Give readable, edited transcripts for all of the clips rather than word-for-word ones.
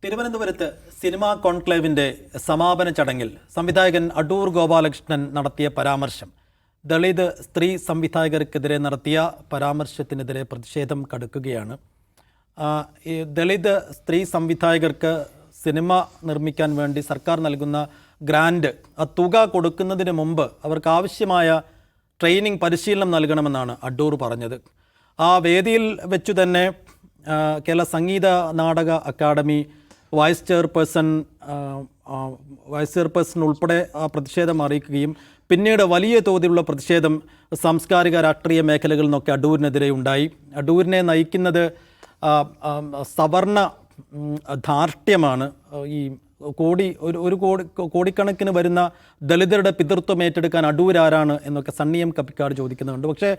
തിരുവനന്തപുരത്ത് സിനിമാ കോൺക്ലേവിന്റെ സമാപന ചടങ്ങിൽ സംവിധായകൻ അടൂർ ഗോപാലകൃഷ്ണൻ നടത്തിയ പരാമർശം ദളിത് സ്ത്രീ സംവിധായകർക്കെതിരെ നടത്തിയ പരാമർശത്തിനെതിരെ പ്രതിഷേധം കടുക്കുകയാണ്. ഈ ദളിത് സ്ത്രീ സംവിധായകർക്ക് സിനിമ നിർമ്മിക്കാൻ വേണ്ടി സർക്കാർ നൽകുന്ന ഗ്രാൻഡ് ആ തുക കൊടുക്കുന്നതിന് മുമ്പ് അവർക്ക് ആവശ്യമായ ട്രെയിനിങ് പരിശീലനം നൽകണമെന്നാണ് അടൂർ പറഞ്ഞത്. ആ വേദിയിൽ വെച്ചു തന്നെ Kerala Sangeetha Nataka academy vice chairperson ഉൾപ്പെടെ ആ പ്രതിഷേധം അറിയിക്കുകയും പിന്നീട് വലിയ തോതിലുള്ള പ്രതിഷേധം സാംസ്കാരിക രാഷ്ട്രീയ മേഖലകളിൽ നിന്നൊക്കെ അടൂരിനെതിരെ ഉണ്ടായി. അടൂരിനെ നയിക്കുന്നത് സവർണ ധാർഷ്ട്യമാണ്. ഈ കോടിക്കണക്കിന് വരുന്ന ദളിതരുടെ പിതൃത്വം ഏറ്റെടുക്കാൻ അടൂർ ആരാണ് എന്നൊക്കെ സണ്ണിയം കപ്പിക്കാട് ചോദിക്കുന്നുണ്ട്. പക്ഷേ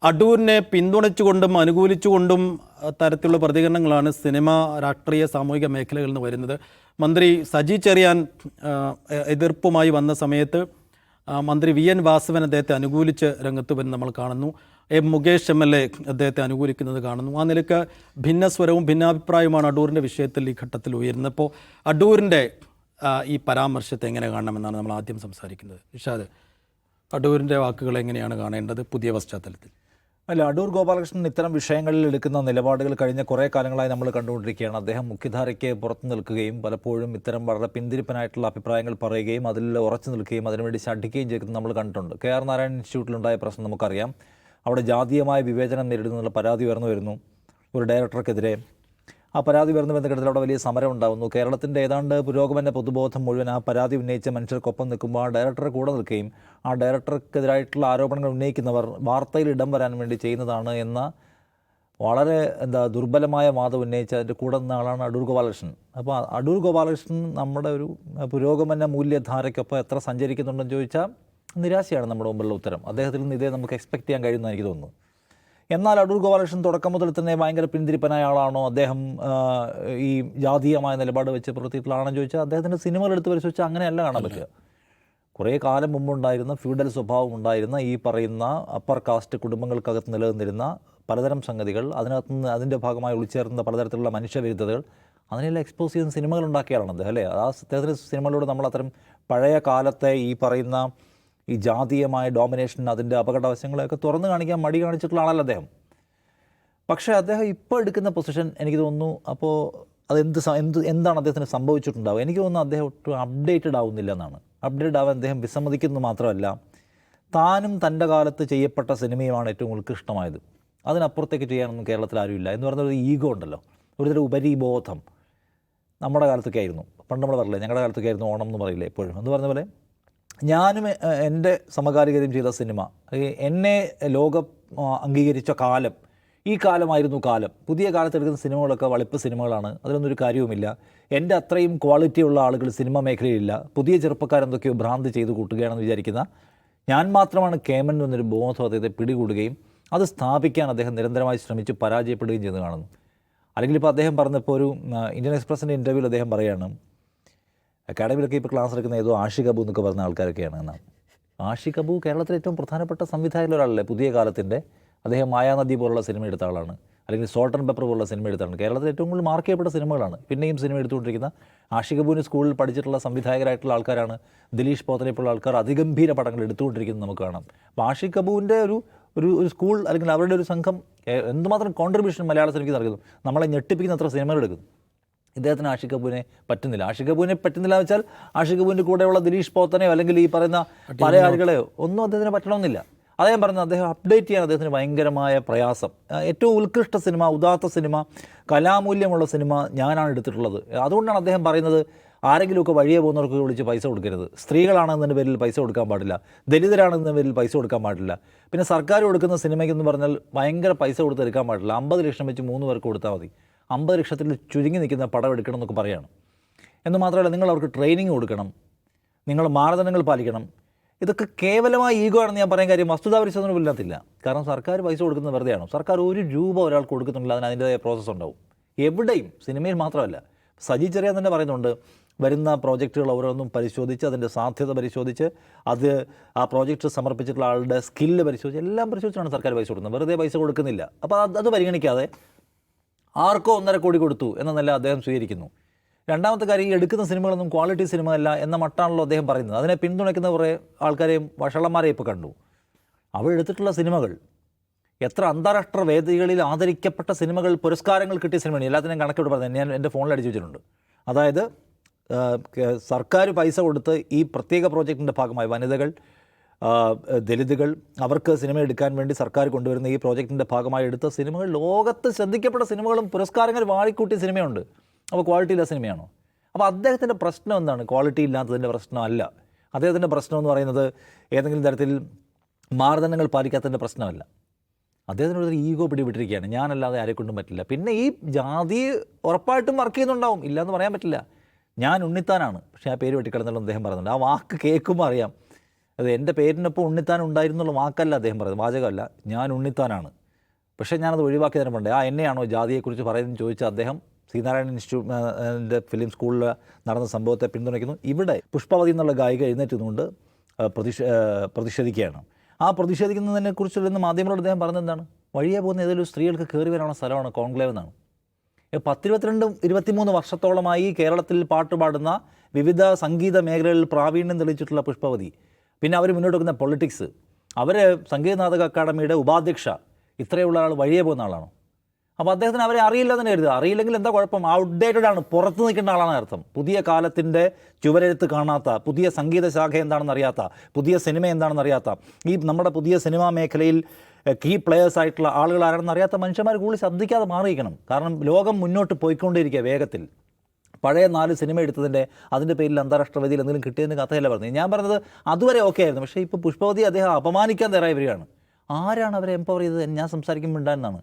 അടൂരിനെ പിന്തുണച്ചുകൊണ്ടും അനുകൂലിച്ചുകൊണ്ടും തരത്തിലുള്ള പ്രതികരണങ്ങളാണ് സിനിമ രാഷ്ട്രീയ സാമൂഹിക മേഖലകളിൽ നിന്ന് വരുന്നത്. മന്ത്രി സജി ചെറിയാൻ എതിർപ്പുമായി വന്ന സമയത്ത് മന്ത്രി വി എൻ വാസവൻ അദ്ദേഹത്തെ അനുകൂലിച്ച് രംഗത്ത് വരുന്നത് നമ്മൾ കാണുന്നു. മുകേഷ് MLA അദ്ദേഹത്തെ അനുകൂലിക്കുന്നത് കാണുന്നു. ആ നിലയ്ക്ക് ഭിന്നസ്വരവും ഭിന്നാഭിപ്രായവുമാണ് അടൂരിൻ്റെ വിഷയത്തിൽ ഈ ഘട്ടത്തിൽ ഉയരുന്നത്. അപ്പോൾ അടൂരിൻ്റെ ഈ പരാമർശത്തെ എങ്ങനെ കാണണമെന്നാണ് നമ്മൾ ആദ്യം സംസാരിക്കുന്നത്. ഇഷാദ്, അടൂരിൻ്റെ വാക്കുകൾ എങ്ങനെയാണ് കാണേണ്ടത് പുതിയ പശ്ചാത്തലത്തിൽ? അല്ല, അടൂർ ഗോപാലകൃഷ്ണൻ ഇത്തരം വിഷയങ്ങളിൽ എടുക്കുന്ന നിലപാടുകൾ കഴിഞ്ഞ കുറേ കാലങ്ങളായി നമ്മൾ കണ്ടുകൊണ്ടിരിക്കുകയാണ്. അദ്ദേഹം മുഖ്യധാരയ്ക്ക് പുറത്തു നിൽക്കുകയും പലപ്പോഴും ഇത്തരം വളരെ പിന്തിരിപ്പനായിട്ടുള്ള അഭിപ്രായങ്ങൾ പറയുകയും അതിൽ ഉറച്ചു നിൽക്കുകയും അതിനുവേണ്ടി ശഠിക്കുകയും ചെയ്യുന്നത് നമ്മൾ കണ്ടിട്ടുണ്ട്. KR നാരായണൻ ഇൻസ്റ്റിറ്റ്യൂട്ടിലുണ്ടായ പ്രശ്നം നമുക്കറിയാം. അവിടെ ജാതീയമായ വിവേചനം നേരിടുന്നുള്ള പരാതി ഉയർന്നു വരുന്നു ഒരു ഡയറക്ടർക്കെതിരെ. ആ പരാതി ഉയർന്നു വരുന്ന ഘട്ടത്തിൽ അവിടെ വലിയ സമരം ഉണ്ടാകുന്നു. കേരളത്തിൻ്റെ ഏതാണ്ട് പുരോഗമന പൊതുബോധം മുഴുവൻ ആ പരാതി ഉന്നയിച്ച മനുഷ്യർക്കൊപ്പം നിൽക്കുമ്പോൾ ആ ഡയറക്ടറെ കൂടെ നിൽക്കുകയും ആ ഡയറക്ടർക്കെതിരായിട്ടുള്ള ആരോപണങ്ങൾ ഉന്നയിക്കുന്നവർ വാർത്തയിൽ ഇടം വരാൻ വേണ്ടി ചെയ്യുന്നതാണ് എന്ന വളരെ ദുർബലമായ വാദം ഉന്നയിച്ച അതിൻ്റെ കൂടെ നിന്ന ആളാണ് അടൂർ ഗോപാലകൃഷ്ണൻ. അപ്പോൾ അടൂർ ഗോപാലകൃഷ്ണൻ നമ്മുടെ ഒരു പുരോഗമന മൂല്യധാരയ്ക്കൊപ്പം എത്ര സഞ്ചരിക്കുന്നുണ്ടെന്ന് ചോദിച്ചാൽ നിരാശയാണ് നമ്മുടെ മുമ്പിലുള്ള ഉത്തരം. അദ്ദേഹത്തിൽ നിന്ന് ഇതേ നമുക്ക് എക്സ്പെക്ട് ചെയ്യാൻ കഴിയുമെന്ന് എനിക്ക് തോന്നുന്നു. എന്നാൽ അടൂർ ഗോപാലകൃഷ്ണൻ തുടക്കം മുതൽ തന്നെ ഭയങ്കര പിന്തിരിപ്പനായ ആളാണോ, അദ്ദേഹം ഈ ജാതീയമായ നിലപാട് വെച്ച് പ്രവർത്തിയിട്ടുള്ള ആണെന്ന് ചോദിച്ചാൽ അദ്ദേഹത്തിൻ്റെ സിനിമകൾ എടുത്ത് പരിശോധിച്ചാൽ അങ്ങനെയല്ല കാണാൻ പറ്റുക. കുറേ കാലം മുമ്പുണ്ടായിരുന്ന ഫ്യൂഡൽ സ്വഭാവം ഉണ്ടായിരുന്ന ഈ പറയുന്ന അപ്പർ കാസ്റ്റ് കുടുംബങ്ങൾക്കകത്ത് നിലനിന്നിരുന്ന പലതരം സംഗതികൾ, അതിനകത്ത് നിന്ന് അതിൻ്റെ ഭാഗമായി ഒളിച്ചേർന്ന പലതരത്തിലുള്ള മനുഷ്യവിരുദ്ധതകൾ, അതിനെല്ലാം എക്സ്പോസ് ചെയ്യുന്ന സിനിമകൾ ഉണ്ടാക്കിയാണ് അദ്ദേഹം, അല്ലേ? ആ അദ്ദേഹത്തിൻ്റെ സിനിമകളിലൂടെ നമ്മൾ അത്തരം പഴയ കാലത്തെ ഈ പറയുന്ന ഈ ജാതീയമായ ഡോമിനേഷൻ, അതിൻ്റെ അപകടവശങ്ങളെയൊക്കെ തുറന്നു കാണിക്കാൻ മടി കാണിച്ചിട്ടുള്ള ആളല്ല അദ്ദേഹം. പക്ഷേ അദ്ദേഹം ഇപ്പോൾ എടുക്കുന്ന പൊസിഷൻ എനിക്ക് തോന്നുന്നു, അപ്പോൾ എന്താണ് അദ്ദേഹത്തിന് സംഭവിച്ചിട്ടുണ്ടാവുക? എനിക്ക് തോന്നുന്നു അദ്ദേഹം ഒട്ടും അപ്ഡേറ്റഡ് ആവുന്നില്ല എന്നാണ്. അപ്ഡേറ്റഡ് ആവാൻ അദ്ദേഹം വിസമ്മതിക്കുന്നത് മാത്രമല്ല, താനും തൻ്റെ കാലത്ത് ചെയ്യപ്പെട്ട സിനിമയുമാണ് ഏറ്റവും ഉത്കൃഷ്ടമായത്, അതിനപ്പുറത്തേക്ക് ചെയ്യാനൊന്നും കേരളത്തിൽ ആരുമില്ല എന്ന് പറയുന്ന ഒരു ഈഗോ ഉണ്ടല്ലോ, ഒരുതരം ഉപരിബോധം. നമ്മുടെ കാലത്തൊക്കെ ആയിരുന്നു, പണ്ട് നമ്മൾ പറയില്ലേ, ഞങ്ങളുടെ കാലത്തൊക്കെ ആയിരുന്നു ഓണം എന്ന് പറയില്ലേ എപ്പോഴും എന്ന് പറഞ്ഞ പോലെ, ഞാനും എൻ്റെ സമകാലികതയും ചെയ്ത സിനിമ, എന്നെ ലോകം അംഗീകരിച്ച കാലം, ഈ കാലമായിരുന്നു കാലം. പുതിയ കാലത്ത് എടുക്കുന്ന സിനിമകളൊക്കെ വളിപ്പ് സിനിമകളാണ്, അതിലൊന്നും ഒരു കാര്യവുമില്ല. എൻ്റെ അത്രയും ക്വാളിറ്റിയുള്ള ആളുകൾ സിനിമ മേഖലയിലില്ല. പുതിയ ചെറുപ്പക്കാരെന്തൊക്കെയോ ഭ്രാന്ത് ചെയ്ത് കൂട്ടുകയാണെന്ന് വിചാരിക്കുന്ന ഞാൻ മാത്രമാണ് കേമൻ എന്നൊരു ബോധം അദ്ദേഹത്തെ പിടികൂടുകയും അത് സ്ഥാപിക്കാൻ അദ്ദേഹം നിരന്തരമായി ശ്രമിച്ച് പരാജയപ്പെടുകയും ചെയ്യുന്നത് കാണുന്നു. അല്ലെങ്കിൽ ഇപ്പോൾ അദ്ദേഹം പറഞ്ഞപ്പോൾ ഒരു ഇന്ത്യൻ എക്സ്പ്രസിൻ്റെ ഇൻ്റർവ്യൂവിൽ അദ്ദേഹം പറയുകയാണ്, അക്കാഡമിയിലൊക്കെ ഇപ്പോൾ ക്ലാസ് എടുക്കുന്ന ഏതോ ആഷിഖ് അബു എന്നൊക്കെ പറഞ്ഞ ആൾക്കാരൊക്കെയാണ് എന്നാണ്. ആഷിഖ് അബു കേരളത്തിലെ ഏറ്റവും പ്രധാനപ്പെട്ട സംവിധായകരിലൊരാളല്ലേ പുതിയ കാലത്തിൻ്റെ. അദ്ദേഹം മായാനദി പോലുള്ള സിനിമ എടുത്ത ആളാണ്, അല്ലെങ്കിൽ സോൾട്ട് ആൻഡ് പെപ്പർ പോലുള്ള സിനിമ എടുത്താണ്. കേരളത്തിൽ ഏറ്റവും കൂടുതൽ മാർക്ക് ചെയ്യപ്പെട്ട സിനിമകളാണ് പിന്നെയും സിനിമ എടുത്തുകൊണ്ടിരിക്കുന്ന. ആഷിഖ് അബുവിന് സ്കൂളിൽ പഠിച്ചിട്ടുള്ള സംവിധായകരായിട്ടുള്ള ആൾക്കാരാണ്. ദിലീഷ് പോത്തനെ പോലുള്ള ആൾക്കാർ അതിഗംഭീര പടങ്ങൾ എടുത്തുകൊണ്ടിരിക്കുന്നത് നമുക്ക് കാണാം. അപ്പോൾ ആഷിഖ് അബുവിൻ്റെ ഒരു സ്കൂൾ അല്ലെങ്കിൽ അവരുടെ ഒരു സംഘം എന്തുമാത്രം കോൺട്രിബ്യൂഷൻ മലയാള സിനിമയ്ക്ക് നൽകുന്നു. നമ്മളെ ഞെട്ടിപ്പിക്കുന്ന അത്ര സിനിമകൾ എടുക്കുന്നു. ഇദ്ദേഹത്തിന് ആഷിഖ് കപൂറിനെ പറ്റുന്നില്ല. ആഷിഖ് കപൂറിനെ പറ്റുന്നില്ല എന്ന് വെച്ചാൽ ആഷിഖ് കപൂറിൻ്റെ കൂടെയുള്ള ദിലീഷ് പോത്തനെയോ അല്ലെങ്കിൽ ഈ പറയുന്ന പല ആളുകളെയോ ഒന്നും അദ്ദേഹത്തിന് പറ്റണമെന്നില്ല. അദ്ദേഹം പറഞ്ഞത് അദ്ദേഹം അപ്ഡേറ്റ് ചെയ്യാൻ അദ്ദേഹത്തിന് ഭയങ്കരമായ പ്രയാസം. ഏറ്റവും ഉത്കൃഷ്ട സിനിമ, ഉദാത്ത സിനിമ, കലാമൂല്യമുള്ള സിനിമ ഞാനാണ് എടുത്തിട്ടുള്ളത്. അതുകൊണ്ടാണ് അദ്ദേഹം പറയുന്നത്, ആരെങ്കിലുമൊക്കെ വഴിയെ പോകുന്നവർക്ക് വിളിച്ച് പൈസ കൊടുക്കരുത്, സ്ത്രീകളാണെന്നതിൻ്റെ പേരിൽ പൈസ കൊടുക്കാൻ പാടില്ല, ദലിതരാണെന്നതിൻ്റെ പേരിൽ പൈസ കൊടുക്കാൻ പാടില്ല, പിന്നെ സർക്കാർ കൊടുക്കുന്ന സിനിമയ്ക്കെന്ന് പറഞ്ഞാൽ ഭയങ്കര പൈസ കൊടുത്ത് എടുക്കാൻ പാടില്ല, 50 ലക്ഷം വെച്ച് 3 പേർക്ക് കൊടുത്താൽ മതി, 50 ലക്ഷത്തിൽ ചുരുങ്ങി നിൽക്കുന്ന പടം എടുക്കണം എന്നൊക്കെ പറയുകയാണ്. എന്ന് മാത്രമല്ല, നിങ്ങൾ അവർക്ക് ട്രെയിനിങ് കൊടുക്കണം, നിങ്ങൾ മാനദണ്ഡങ്ങൾ പാലിക്കണം. ഇതൊക്കെ കേവലമായ ഈഗോ ആണെന്ന് ഞാൻ പറയാൻ കാര്യം വസ്തുതാ പരിശോധന ഇല്ലാത്തില്ല. കാരണം സർക്കാർ പൈസ കൊടുക്കുന്നത് വെറുതെയാണ്. സർക്കാർ 1 രൂപ ഒരാൾക്ക് കൊടുക്കുന്നില്ല, അതിന് അതിൻ്റെതായ പ്രോസസ്സ് ഉണ്ടാവും എവിടെയും, സിനിമയിൽ മാത്രമല്ല. സജി ചെറിയാൻ തന്നെ പറയുന്നുണ്ട്, വരുന്ന പ്രോജക്റ്റുകൾ ഓരോന്നും പരിശോധിച്ച് അതിൻ്റെ സാധ്യത പരിശോധിച്ച് ആ പ്രോജക്റ്റ് സമർപ്പിച്ചിട്ടുള്ള ആളുടെ സ്കില്ല് പരിശോധിച്ച് എല്ലാം പരിശോധിച്ചാണ് സർക്കാർ പൈസ കൊടുക്കുന്നത്, വെറുതെ പൈസ കൊടുക്കുന്നില്ല. അപ്പോൾ അത് പരിഗണിക്കാതെ ആർക്കോ 1.5 കോടി കൊടുത്തു എന്നല്ല അദ്ദേഹം സ്വീകരിക്കുന്നു. രണ്ടാമത്തെ കാര്യം, ഈ എടുക്കുന്ന സിനിമകളൊന്നും ക്വാളിറ്റി സിനിമ അല്ല എന്ന മട്ടാണല്ലോ അദ്ദേഹം പറയുന്നത്. അതിനെ പിന്തുണയ്ക്കുന്ന കുറേ ആൾക്കാരെയും വഷളന്മാരെയും ഇപ്പോൾ കണ്ടു. അവരെടുത്തിട്ടുള്ള സിനിമകൾ എത്ര അന്താരാഷ്ട്ര വേദികളിൽ ആദരിക്കപ്പെട്ട സിനിമകൾ, പുരസ്കാരങ്ങൾ കിട്ടിയ സിനിമയാണ്. എല്ലാത്തിനും കണക്കിട്ട് പറഞ്ഞത് ഞാൻ എൻ്റെ ഫോണിൽ അടിച്ചു വെച്ചിട്ടുണ്ട്. അതായത് സർക്കാർ പൈസ കൊടുത്ത് ഈ പ്രത്യേക പ്രോജക്റ്റിൻ്റെ ഭാഗമായി വനിതകൾ, ദലിതുകൾ, അവർക്ക് സിനിമ എടുക്കാൻ വേണ്ടി സർക്കാർ കൊണ്ടുവരുന്ന ഈ പ്രോജക്റ്റിൻ്റെ ഭാഗമായി എടുത്ത സിനിമകൾ, ലോകത്ത് ശ്രദ്ധിക്കപ്പെട്ട സിനിമകളും പുരസ്കാരങ്ങൾ വാഴിക്കൂട്ടിയ സിനിമയുണ്ട്. അപ്പോൾ ക്വാളിറ്റി ഇല്ല സിനിമയാണോ? അപ്പോൾ അദ്ദേഹത്തിൻ്റെ പ്രശ്നം എന്താണ്? ക്വാളിറ്റി ഇല്ലാത്തതിൻ്റെ പ്രശ്നമല്ല. അദ്ദേഹത്തിൻ്റെ പ്രശ്നം എന്ന് പറയുന്നത് ഏതെങ്കിലും തരത്തിൽ മാനദണ്ഡങ്ങൾ പാലിക്കാത്തതിൻ്റെ പ്രശ്നമല്ല. അദ്ദേഹത്തിനൊരു ഈഗോ പിടിപെട്ടിരിക്കുകയാണ്. ഞാനല്ലാതെ ആരെക്കൊണ്ടും പറ്റില്ല. പിന്നെ ഈ ജാതി ഉറപ്പായിട്ടും വർക്ക് ചെയ്യുന്നുണ്ടാവും, ഇല്ലയെന്ന് പറയാൻ പറ്റില്ല. ഞാൻ ഉണ്ണിത്താനാണ്, പക്ഷേ ആ പേര് വെട്ടിക്കളഞ്ഞല്ലോ അദ്ദേഹം പറയുന്നുണ്ട്. ആ വാക്ക് കേൾക്കുമ്പോൾ അറിയാം അത് എൻ്റെ പേരിനൊപ്പം ഉണ്ണിത്താൻ ഉണ്ടായിരുന്നുള്ള വാക്കല്ല അദ്ദേഹം പറയുന്നത്, വാചകമല്ല. ഞാൻ ഉണ്ണിത്താനാണ്, പക്ഷേ ഞാനത് ഒഴിവാക്കി തന്നെ പണ്ടേ. എന്നെയാണോ ജാതിയെക്കുറിച്ച് പറയുന്നതെന്ന് ചോദിച്ചാൽ അദ്ദേഹം ശ്രീനാരായണ ഇൻസ്റ്റിറ്റ്യൂട്ട് ഫിലിം സ്കൂളിൽ നടന്ന സംഭവത്തെ പിന്തുണയ്ക്കുന്നു. ഇവിടെ പുഷ്പവതി എന്നുള്ള ഗായിക എഴുന്നേറ്റുകൊണ്ട് പ്രതിഷേധിക്കുകയാണ്. ആ പ്രതിഷേധിക്കുന്നതിനെക്കുറിച്ചുള്ള മാധ്യമങ്ങളോട് അദ്ദേഹം പറഞ്ഞത് എന്താണ്? വഴിയെ പോകുന്ന ഏതെങ്കിലും സ്ത്രീകൾക്ക് കയറി വരാനുള്ള സ്ഥലമാണ് കോൺക്ലേവ് എന്നാണ്. 22-23 വർഷത്തോളമായി കേരളത്തിൽ പാട്ടുപാടുന്ന വിവിധ സംഗീത മേഖലകളിൽ പ്രാവീണ്യം തെളിയിച്ചിട്ടുള്ള പുഷ്പവതി, പിന്നെ അവർ മുന്നോട്ട് വെക്കുന്ന പൊളിറ്റിക്സ്, അവർ സംഗീത നാടക അക്കാദമിയുടെ ഉപാധ്യക്ഷ, ഇത്രയുള്ള ആൾ വഴിയെ പോകുന്ന ആളാണോ? അപ്പോൾ അദ്ദേഹത്തിന് അവരെ അറിയില്ല എന്ന് കരുതുക. അറിയില്ലെങ്കിൽ എന്താ കുഴപ്പം? ഔട്ട്ഡേറ്റഡ് ആണ്, പുറത്ത് നിൽക്കേണ്ട ആളാണ് അർത്ഥം. പുതിയ കാലത്തിൻ്റെ ചുവരെഴുത്ത് കാണാത്ത, പുതിയ സംഗീത ശാഖ എന്താണെന്ന് അറിയാത്ത, പുതിയ സിനിമ എന്താണെന്ന് അറിയാത്ത, ഈ നമ്മുടെ പുതിയ സിനിമാ മേഖലയിൽ കീ പ്ലെയേഴ്സ് ആയിട്ടുള്ള ആളുകൾ ആരാണെന്ന് അറിയാത്ത മനുഷ്യന്മാർ കൂടുതൽ ശബ്ദിക്കാതെ മാറിയിരിക്കണം. കാരണം ലോകം മുന്നോട്ട് പോയിക്കൊണ്ടിരിക്കുക വേഗത്തിൽ. പഴയ 4 സിനിമ എടുത്തതിൻ്റെ അതിൻ്റെ പേരിൽ അന്താരാഷ്ട്ര വേദിയിൽ എന്തെങ്കിലും കിട്ടിയതിന് കഥയല്ല പറഞ്ഞത്. ഞാൻ പറഞ്ഞത് അതുവരെ ഓക്കെ ആയിരുന്നു. പക്ഷേ ഇപ്പോൾ പുഷ്പവതി അദ്ദേഹം അപമാനിക്കാൻ തയ്യാറായി വരികയാണ്. ആരാണ് അവരെ എംപവർ ചെയ്തത്? ഞാൻ സംസാരിക്കുമ്പോൾ ഉണ്ടായിരുന്നാണ്.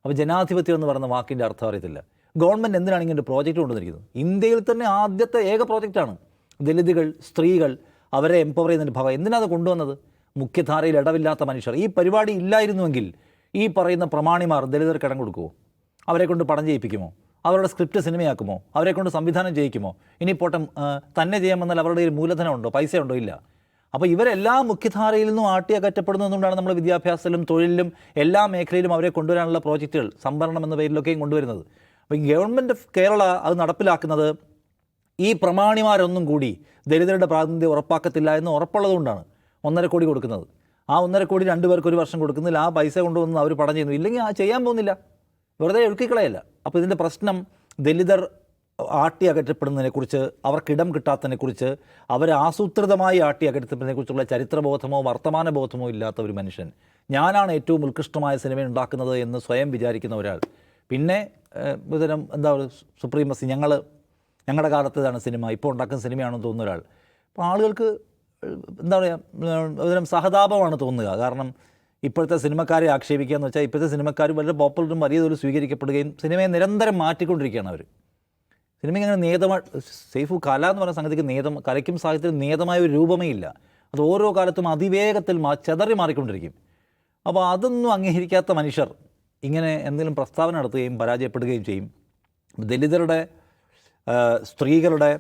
അപ്പോൾ ജനാധിപത്യം എന്ന് പറയുന്ന വാക്കിൻ്റെ അർത്ഥം അറിയത്തില്ല. ഗവൺമെൻറ് എന്തിനാണ് ഇങ്ങനെ ഒരു പ്രോജക്റ്റ് കൊണ്ടുവന്നിരിക്കുന്നത്? ഇന്ത്യയിൽ തന്നെ ആദ്യത്തെ ഏക പ്രോജക്റ്റാണ്. ദലിതുകൾ, സ്ത്രീകൾ, അവരെ എംപവർ ചെയ്യുന്നതിൻ്റെ ഭാഗം എന്തിനാണ് അത് കൊണ്ടുവന്നത്? മുഖ്യധാരയിൽ ഇടവില്ലാത്ത മനുഷ്യർ. ഈ പരിപാടി ഇല്ലായിരുന്നുവെങ്കിൽ ഈ പറയുന്ന പ്രമാണിമാർ ദലിതർക്ക് ഇടം കൊടുക്കുമോ? അവരെ കൊണ്ട് പടം ചെയ്യിപ്പിക്കുമോ? അവരുടെ സ്ക്രിപ്റ്റ് സിനിമയാക്കുമോ? അവരെ കൊണ്ട് സംവിധാനം ചെയ്യിക്കുമോ? ഇനി പോട്ടം തന്നെ ചെയ്യാമെന്നാൽ അവരുടെ ഒരു മൂലധനം ഉണ്ടോ? പൈസ ഉണ്ടോ? ഇല്ല. അപ്പോൾ ഇവരെല്ലാ മുഖ്യധാരയിൽ നിന്നും ആട്ടിയകറ്റപ്പെടുന്നതുകൊണ്ടാണ് നമ്മൾ വിദ്യാഭ്യാസത്തിലും തൊഴിലിലും എല്ലാ മേഖലയിലും അവരെ കൊണ്ടുവരാനുള്ള പ്രോജക്റ്റുകൾ സംവരണം എന്ന പേരിലൊക്കെയും കൊണ്ടുവരുന്നത്. അപ്പോൾ ഈ ഗവൺമെൻറ് ഓഫ് കേരള അത് നടപ്പിലാക്കുന്നത് ഈ പ്രമാണിമാരൊന്നും കൂടി ദലിതരുടെ പ്രാതിനിധ്യം ഉറപ്പാക്കത്തില്ല എന്ന് ഉറപ്പുള്ളതുകൊണ്ടാണ് 1.5 കോടി കൊടുക്കുന്നത്. ആ 1.5 കോടി 2 പേർക്ക് ഒരു വർഷം കൊടുക്കുന്നില്ല. ആ പൈസ കൊണ്ടുവന്ന് അവർ പടം ചെയ്യുന്നു. ഇല്ലെങ്കിൽ ആ ചെയ്യാൻ പോകുന്നില്ല, വെറുതെ ഒഴുക്കിക്കളയല്ല. അപ്പോൾ ഇതിൻ്റെ പ്രശ്നം ദലിതർ അകറ്റപ്പെടുന്നതിനെക്കുറിച്ച്, അവർക്കിടം കിട്ടാത്തതിനെക്കുറിച്ച്, അവരെ ആസൂത്രിതമായി അകറ്റപ്പെടുന്നതിനെക്കുറിച്ചുള്ള ചരിത്രബോധമോ വർത്തമാനബോധമോ ഇല്ലാത്ത ഒരു മനുഷ്യൻ, ഞാനാണ് ഏറ്റവും ഉത്കൃഷ്ടമായ സിനിമ ഉണ്ടാക്കുന്നത് എന്ന് സ്വയം വിചാരിക്കുന്ന ഒരാൾ, പിന്നെ ഇത്തരം എന്താ സുപ്രീമസി, ഞങ്ങളുടെ കാലത്തേതാണ് സിനിമ, ഇപ്പോൾ ഉണ്ടാക്കുന്ന സിനിമയാണെന്ന് തോന്നുന്ന ഒരാൾ. അപ്പോൾ ആളുകൾക്ക് എന്താ പറയുക, ഒരുതരം സഹതാപമാണ് തോന്നുക. കാരണം ഇപ്പോഴത്തെ സിനിമക്കാരെ ആക്ഷേപിക്കുക എന്ന് വെച്ചാൽ ഇപ്പോഴത്തെ സിനിമക്കാർ വളരെ പോപ്പുലറും വലിയ തോതിൽ സ്വീകരിക്കപ്പെടുകയും സിനിമയെ നിരന്തരം മാറ്റിക്കൊണ്ടിരിക്കുകയാണ് അവർ. സിനിമയ്ക്ക് അങ്ങനെ നിയതമായി സേഫു കല എന്ന് പറയുന്ന സംഗതിക്ക് കലയ്ക്കും സാഹിത്യത്തിനും നിയതമായ ഒരു രൂപമേ ഇല്ല. അത് ഓരോ കാലത്തും അതിവേഗത്തിൽ ചെതറി മാറിക്കൊണ്ടിരിക്കും. അപ്പോൾ അതൊന്നും അംഗീകരിക്കാത്ത മനുഷ്യർ ഇങ്ങനെ എന്തെങ്കിലും പ്രസ്താവന നടത്തുകയും പരാജയപ്പെടുകയും ചെയ്യും. ദലിതരുടെ, സ്ത്രീകളുടെ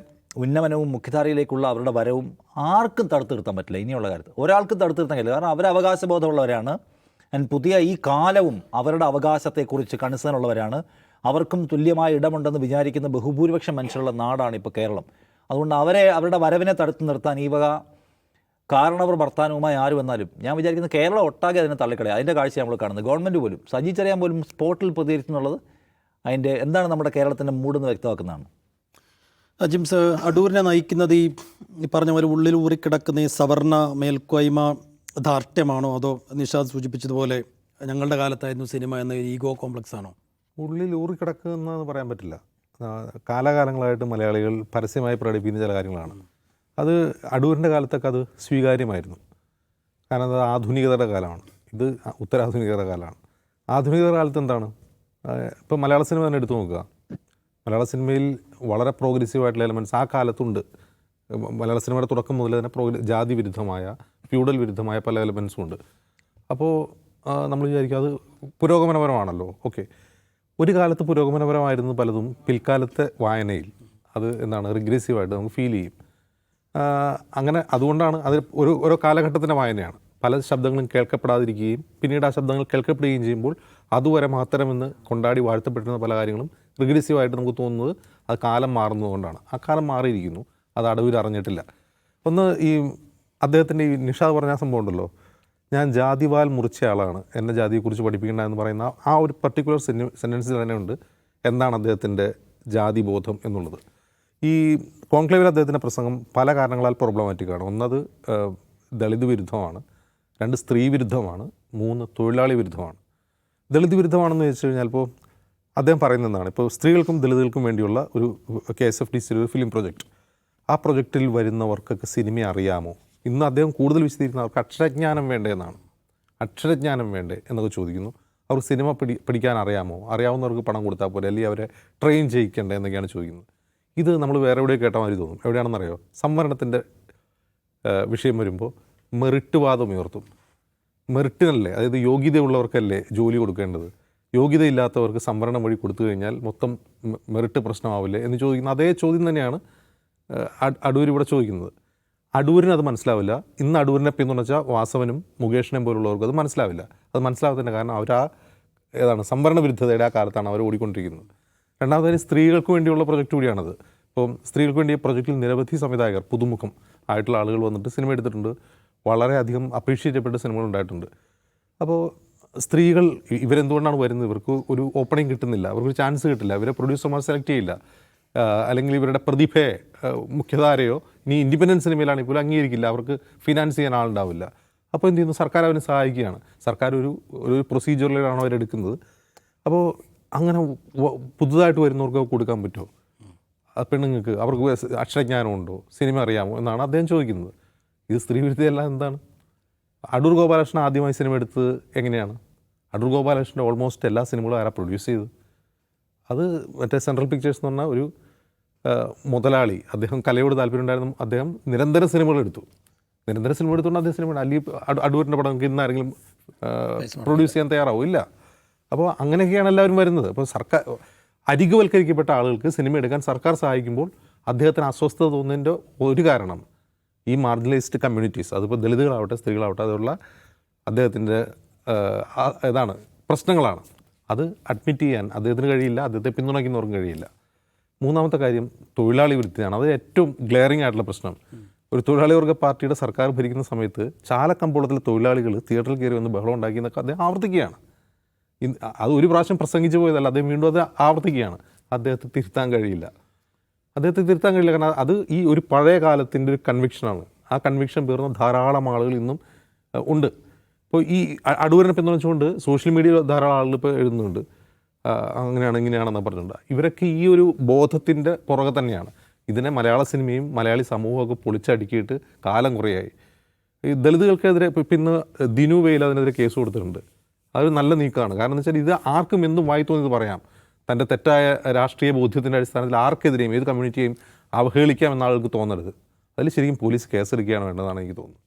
ഉന്നമനവും മുഖ്യധാരയിലേക്കുള്ള അവരുടെ വരവും ആർക്കും തടുത്തു നിർത്താൻ പറ്റില്ല. ഇനിയുള്ള കാലത്ത് ഒരാൾക്കും തടുത്തു നിർത്താൻ കഴിയില്ല. കാരണം അവർ അവകാശബോധമുള്ളവരാണ്. പുതിയ ഈ കാലവും അവരുടെ അവകാശത്തെക്കുറിച്ച് കണിസാനുള്ളവരാണ്. അവർക്കും തുല്യമായ ഇടമുണ്ടെന്ന് വിചാരിക്കുന്ന ബഹുഭൂരിപക്ഷം മനുഷ്യരുള്ള നാടാണ് ഇപ്പോൾ കേരളം. അതുകൊണ്ട് അവരുടെ വരവിനെ തടുത്തു നിർത്താൻ ഈ വക കാരണവർ ഭർത്താനുമായി ആര് വന്നാലും ഞാൻ വിചാരിക്കുന്നത് കേരളം ഒട്ടാകെ അതിനെ തള്ളിക്കളയുക. അതിൻ്റെ കാഴ്ച നമ്മൾ കാണുന്നത്. ഗവൺമെൻറ് പോലും സജി ചെറിയാൻ പോലും സ്പോട്ടിൽ പ്രതികരിക്കുന്നുള്ളത് അതിൻ്റെ എന്താണ് നമ്മുടെ കേരളത്തിൻ്റെ മൂടെന്ന് വ്യക്തമാക്കുന്നതാണ്. ജിംസ്, അടൂരിനെ നയിക്കുന്നത് ഈ പറഞ്ഞ പോലെ ഉള്ളിൽ ഊറിക്കിടക്കുന്ന ഈ സവർണ മേൽക്കോയ്മ ധാർഷ്ട്യമാണോ, അതോ നിഷാദ് സൂചിപ്പിച്ചതുപോലെ ഞങ്ങളുടെ കാലത്തായിരുന്നു സിനിമ എന്ന ഈഗോ കോംപ്ലക്സ് ആണോ? ഉള്ളിൽ ഊറിക്കിടക്കുന്നതെന്ന് പറയാൻ പറ്റില്ല. കാലാകാലങ്ങളായിട്ട് മലയാളികൾ പരസ്യമായി പ്രകടിപ്പിക്കുന്ന ചില കാര്യങ്ങളാണ്. അത് അടൂരിൻ്റെ കാലത്തൊക്കെ അത് സ്വീകാര്യമായിരുന്നു. കാരണം അത് ആധുനികതയുടെ കാലമാണ്. ഇത് ഉത്തരാധുനികതയുടെ കാലമാണ്. ആധുനികതയുടെ കാലത്ത് എന്താണ്? ഇപ്പം മലയാള സിനിമ തന്നെ എടുത്തു നോക്കുക. മലയാള സിനിമയിൽ വളരെ പ്രോഗ്രസീവായിട്ടുള്ള എലമെൻറ്റ്സ് ആ കാലത്തുണ്ട്. മലയാള സിനിമയുടെ തുടക്കം മുതൽ തന്നെ ജാതി വിരുദ്ധമായ, ഫ്യൂഡൽ വിരുദ്ധമായ പല എലമെൻറ്റ്സും ഉണ്ട്. അപ്പോൾ നമ്മൾ വിചാരിക്കുക അത് പുരോഗമനപരമാണല്ലോ. ഓക്കെ, ഒരു കാലത്ത് പുരോഗമനപരമായിരുന്നു പലതും. പിൽക്കാലത്തെ വായനയിൽ അത് എന്താണ് റിഗ്രസീവായിട്ട് നമുക്ക് ഫീൽ ചെയ്യും. അങ്ങനെ അതുകൊണ്ടാണ് അത് ഓരോ കാലഘട്ടത്തിൻ്റെ വായനയാണ്. പല ശബ്ദങ്ങളും കേൾക്കപ്പെടാതിരിക്കുകയും പിന്നീട് ആ ശബ്ദങ്ങൾ കേൾക്കപ്പെടുകയും ചെയ്യുമ്പോൾ അതുവരെ മഹത്തരമെന്ന് കൊണ്ടാടി വാഴ്ത്തപ്പെട്ടിരുന്ന പല കാര്യങ്ങളും റിഗ്രസീവായിട്ട് നമുക്ക് തോന്നുന്നത് അത് കാലം മാറുന്നതുകൊണ്ടാണ്. ആ കാലം മാറിയിരിക്കുന്നു, അത് അടൂർ അറിഞ്ഞിട്ടില്ല. ഒന്ന് ഈ അദ്ദേഹത്തിൻ്റെ ഈ നിഷാദ് പറഞ്ഞ സംഭവം ഉണ്ടല്ലോ, ഞാൻ ജാതിവാൽ മുറിച്ച ആളാണ്, എന്നെ ജാതിയെക്കുറിച്ച് പഠിപ്പിക്കേണ്ട എന്ന് പറയുന്ന ആ ഒരു പർട്ടിക്കുലർ സെൻറ്റൻസിൽ തന്നെ ഉണ്ട് എന്താണ് അദ്ദേഹത്തിൻ്റെ ജാതിബോധം എന്നുള്ളത്. ഈ കോൺക്ലേവിൽ അദ്ദേഹത്തിൻ്റെ പ്രസംഗം പല കാരണങ്ങളാൽ പ്രോബ്ലമാറ്റിക്കാണ്. ഒന്നത് ദളിത് വിരുദ്ധമാണ്, 2 സ്ത്രീ വിരുദ്ധമാണ്, 3 തൊഴിലാളി വിരുദ്ധമാണ്. ദളിത് വിരുദ്ധമാണെന്ന് വെച്ച് കഴിഞ്ഞാൽ ഇപ്പോൾ അദ്ദേഹം പറയുന്നതാണ്, ഇപ്പോൾ സ്ത്രീകൾക്കും ദളിതുകൾക്കും വേണ്ടിയുള്ള ഒരു KSFDC ഒരു ഫിലിം പ്രൊജക്റ്റ്, ആ പ്രൊജക്റ്റിൽ വരുന്നവർക്കൊക്കെ സിനിമ അറിയാമോ? ഇന്ന് അദ്ദേഹം കൂടുതൽ വിശദീകരിക്കുന്നത് അവർക്ക് അക്ഷരജ്ഞാനം വേണ്ടേ എന്നാണ്. അക്ഷരജ്ഞാനം വേണ്ടേ എന്നൊക്കെ ചോദിക്കുന്നു. അവർക്ക് സിനിമ പഠിക്കാൻ അറിയാമോ? അറിയാവുന്നവർക്ക് പണം കൊടുത്താൽ പോലെ, അല്ലെങ്കിൽ അവരെ ട്രെയിൻ ചെയ്യിക്കേണ്ടേ എന്നൊക്കെയാണ് ചോദിക്കുന്നത്. ഇത് നമ്മൾ വേറെ എവിടെയോ കേട്ട മാതിരി തോന്നും. എവിടെയാണെന്നറിയോ? സംവരണത്തിൻ്റെ വിഷയം വരുമ്പോൾ മെറിറ്റ് വാദം ഉയർത്തും. മെറിറ്റിനല്ലേ, അതായത് യോഗ്യതയുള്ളവർക്കല്ലേ ജോലി കൊടുക്കേണ്ടത്, യോഗ്യതയില്ലാത്തവർക്ക് സംവരണം വഴി കൊടുത്തു കഴിഞ്ഞാൽ മൊത്തം മെറിറ്റ് പ്രശ്നമാവില്ലേ എന്ന് ചോദിക്കുന്ന അതേ ചോദ്യം തന്നെയാണ് അടൂർ ഇവിടെ ചോദിക്കുന്നത്. അടൂരിന് അത് മനസ്സിലാവില്ല. ഇന്ന് അടൂരിനെ പിന്തുണച്ച വാസവനും മുകേഷിനെയും പോലുള്ളവർക്ക് അത് മനസ്സിലാവില്ല. അത് മനസ്സിലാവാത്തതിൻ്റെ കാരണം അവർ ഏതാണ് സംവരണ വിരുദ്ധതയുടെ ആ കാലത്താണ് അവർ ഓടിക്കൊണ്ടിരിക്കുന്നത്. രണ്ടാമതായി സ്ത്രീകൾക്ക് വേണ്ടിയുള്ള പ്രൊജക്റ്റ് കൂടിയാണത്. ഇപ്പം സ്ത്രീകൾക്ക് വേണ്ടി പ്രൊജക്റ്റിൽ നിരവധി സംവിധായകർ പുതുമുഖം ആയിട്ടുള്ള ആളുകൾ വന്നിട്ട് സിനിമ എടുത്തിട്ടുണ്ട്. വളരെയധികം അപ്രീഷിയേറ്റ് ചെയ്യപ്പെട്ട സിനിമകൾ ഉണ്ടായിട്ടുണ്ട്. അപ്പോൾ സ്ത്രീകൾ ഇവരെന്തുകൊണ്ടാണ് വരുന്നത്? ഇവർക്ക് ഒരു ഓപ്പണിംഗ് കിട്ടുന്നില്ല, അവർക്ക് ചാൻസ് കിട്ടില്ല, ഇവരെ പ്രൊഡ്യൂസർമാർ സെലക്ട് ചെയ്യില്ല, അല്ലെങ്കിൽ ഇവരുടെ പ്രതിഭയെ മുഖ്യധാരയോ ഇനി ഇൻഡിപെൻഡൻറ്റ് സിനിമയിലാണ് ഇപ്പോൾ അംഗീകരിക്കില്ല, അവർക്ക് ഫിനാൻസ് ചെയ്യാൻ ആളുണ്ടാവില്ല. അപ്പോൾ എന്ത് ചെയ്യുന്നു? സർക്കാർ അവന് സഹായിക്കുകയാണ്. സർക്കാർ ഒരു പ്രൊസീജിയറിലാണ് അവരെടുക്കുന്നത്. അപ്പോൾ അങ്ങനെ പുതുതായിട്ട് വരുന്നവർക്ക് കൊടുക്കാൻ പറ്റുമോ? പെണ്ണുങ്ങൾക്ക് അവർക്ക് അക്ഷരജ്ഞാനമുണ്ടോ, സിനിമ അറിയാമോ എന്നാണ് അദ്ദേഹം ചോദിക്കുന്നത്. ഇത് സ്ത്രീ വിരുദ്ധയല്ല. എന്താണ്? അടൂർ ഗോപാലകൃഷ്ണൻ ആദ്യമായി സിനിമ എടുത്തത് എങ്ങനെയാണ്? അടൂർ ഗോപാലകൃഷ്ണൻ്റെ ഓൾമോസ്റ്റ് എല്ലാ സിനിമകളും ആരാ പ്രൊഡ്യൂസ് ചെയ്തത്? അത് മറ്റേ സെൻട്രൽ പിക്ചേഴ്സ് എന്ന് പറഞ്ഞ ഒരു മുതലാളി, അദ്ദേഹം കലയോട് താല്പര്യം ഉണ്ടായിരുന്നു. അദ്ദേഹം നിരന്തരം സിനിമകൾ എടുത്തു. നിരന്തരം സിനിമ എടുത്തുകൊണ്ട് അദ്ദേഹം സിനിമ അല്ലെങ്കിൽ അടൂരിൻ്റെ പടം നമുക്ക് ഇന്ന് ആരെങ്കിലും പ്രൊഡ്യൂസ് ചെയ്യാൻ തയ്യാറാവും? ഇല്ല. അപ്പോൾ അങ്ങനെയൊക്കെയാണ് എല്ലാവരും വരുന്നത്. അപ്പോൾ സർക്കാർ അരികുവൽക്കരിക്കപ്പെട്ട ആളുകൾക്ക് സിനിമ എടുക്കാൻ സർക്കാർ സഹായിക്കുമ്പോൾ അദ്ദേഹത്തിന് അസ്വസ്ഥത തോന്നുന്നതിൻ്റെ ഒരു കാരണം ഈ മാർജിനലൈസ്ഡ് കമ്മ്യൂണിറ്റീസ്, അതിപ്പോൾ ദളിതുകളാവട്ടെ സ്ത്രീകളാവട്ടെ, അതുള്ള അദ്ദേഹത്തിൻ്റെ ഏതാണ് പ്രശ്നങ്ങളാണ്. അത് അഡ്മിറ്റ് ചെയ്യാൻ അദ്ദേഹത്തിന് കഴിയില്ല, അദ്ദേഹത്തെ പിന്തുണയ്ക്കുന്നവർക്കും കഴിയില്ല. മൂന്നാമത്തെ കാര്യം തൊഴിലാളി വിരുദ്ധതയാണ്. അത് ഏറ്റവും ഗ്ലെയറിംഗ് ആയിട്ടുള്ള പ്രശ്നം. ഒരു തൊഴിലാളി വർഗ്ഗ പാർട്ടിയുടെ സർക്കാർ ഭരിക്കുന്ന സമയത്ത് ചാലക്കമ്പോളത്തിലെ തൊഴിലാളികൾ തിയേറ്ററിൽ കയറി വന്ന് ബഹളം ഉണ്ടാക്കി എന്നൊക്കെ അദ്ദേഹം ആവർത്തിക്കുകയാണ്. അത് ഒരു പ്രാവശ്യം പ്രസംഗിച്ചു പോയതല്ല, അദ്ദേഹം വീണ്ടും അത് ആവർത്തിക്കുകയാണ്. അദ്ദേഹത്തെ തിരുത്താൻ കഴിയില്ല. കാരണം അത് ഈ ഒരു പഴയ കാലത്തിൻ്റെ ഒരു കൺവിക്ഷനാണ്. ആ കൺവിക്ഷൻ പേർന്ന ധാരാളം ആളുകൾ ഇന്നും ഉണ്ട്. ഇപ്പോൾ ഈ അടൂരിനെ പിന്തുണച്ചുകൊണ്ട് സോഷ്യൽ മീഡിയയിൽ ധാരാളം ആളുകൾ ഇപ്പോൾ എഴുതുന്നുണ്ട്, അങ്ങനെയാണ് ഇങ്ങനെയാണെന്ന് പറഞ്ഞിട്ടുണ്ട്. ഇവരൊക്കെ ഈ ഒരു ബോധത്തിൻ്റെ പുറകെ തന്നെയാണ്. ഇതിനെ മലയാള സിനിമയും മലയാളി സമൂഹമൊക്കെ പൊളിച്ചടുക്കിയിട്ട് കാലം കുറയായി. ഈ ദളിതുകൾക്കെതിരെ ഇപ്പം ഇന്ന് ദിനു വെയിൽ അതിനെതിരെ കേസ് കൊടുത്തിട്ടുണ്ട്. അതൊരു നല്ല നീക്കമാണ്. കാരണം എന്ന് വെച്ചാൽ ഇത് ആർക്കും എന്തും വായി തോന്നിയത് പറയാം. തൻ്റെ തെറ്റായ രാഷ്ട്രീയ ബോധ്യത്തിൻ്റെ അടിസ്ഥാനത്തിൽ ആർക്കെതിരെയും ഏത് കമ്മ്യൂണിറ്റിയെയും അവഹേളിക്കാം എന്ന ആൾക്ക് തോന്നരുത്. അതിൽ ശരിക്കും പോലീസ് കേസെടുക്കുകയാണ് വേണ്ടതാണ് എനിക്ക് തോന്നുന്നത്.